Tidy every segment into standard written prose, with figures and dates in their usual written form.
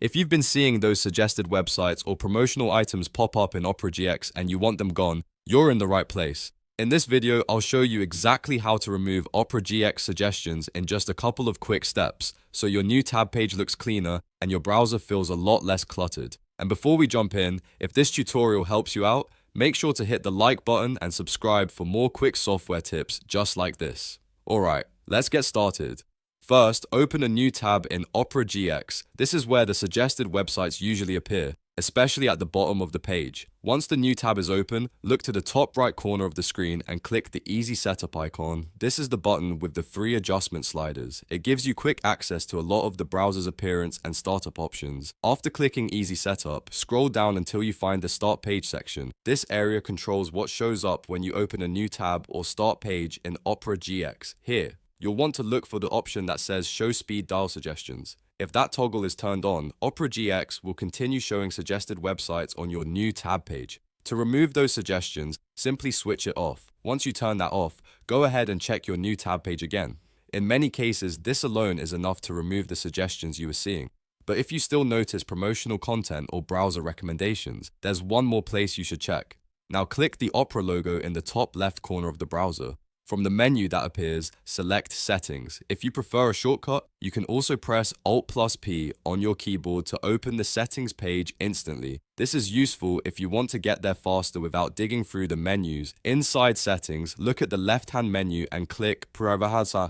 If you've been seeing those suggested websites or promotional items pop up in Opera GX and you want them gone, you're in the right place. In this video, I'll show you exactly how to remove Opera GX suggestions in just a couple of quick steps, so your new tab page looks cleaner and your browser feels a lot less cluttered. And before we jump in, if this tutorial helps you out, make sure to hit the like button and subscribe for more quick software tips just like this. Alright, let's get started. First, open a new tab in Opera GX. This is where the suggested websites usually appear, especially at the bottom of the page. Once the new tab is open, look to the top right corner of the screen and click the Easy Setup icon. This is the button with the 3 adjustment sliders. It gives you quick access to a lot of the browser's appearance and startup options. After clicking Easy Setup, scroll down until you find the Start Page section. This area controls what shows up when you open a new tab or start page in Opera GX. Here, you'll want to look for the option that says Show Speed Dial Suggestions. If that toggle is turned on, Opera GX will continue showing suggested websites on your new tab page. To remove those suggestions, simply switch it off. Once you turn that off, go ahead and check your new tab page again. In many cases, this alone is enough to remove the suggestions you were seeing. But if you still notice promotional content or browser recommendations, there's one more place you should check. Now click the Opera logo in the top left corner of the browser. From the menu that appears, select Settings. If you prefer a shortcut, you can also press Alt+P on your keyboard to open the settings page instantly. This is useful if you want to get there faster without digging through the menus. Inside Settings, look at the left-hand menu and click Privacy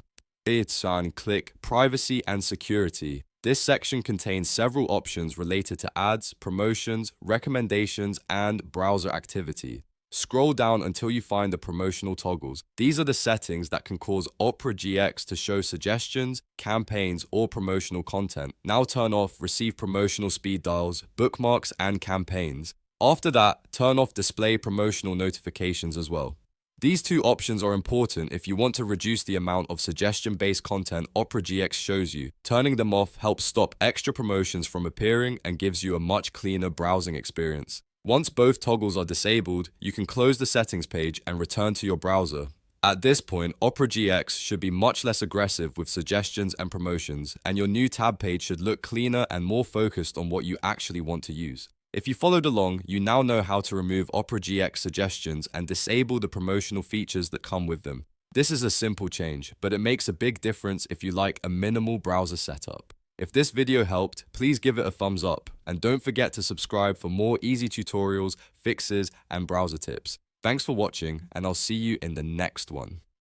and Security. This section contains several options related to ads, promotions, recommendations, and browser activity. Scroll down until you find the promotional toggles. These are the settings that can cause Opera GX to show suggestions, campaigns, or promotional content. Now turn off Receive Promotional Speed Dials, Bookmarks, and Campaigns. After that, turn off Display Promotional Notifications as well. These two options are important if you want to reduce the amount of suggestion-based content Opera GX shows you. Turning them off helps stop extra promotions from appearing and gives you a much cleaner browsing experience. Once both toggles are disabled, you can close the settings page and return to your browser. At this point, Opera GX should be much less aggressive with suggestions and promotions, and your new tab page should look cleaner and more focused on what you actually want to use. If you followed along, you now know how to remove Opera GX suggestions and disable the promotional features that come with them. This is a simple change, but it makes a big difference if you like a minimal browser setup. If this video helped, please give it a thumbs up, and don't forget to subscribe for more easy tutorials, fixes, and browser tips. Thanks for watching, and I'll see you in the next one.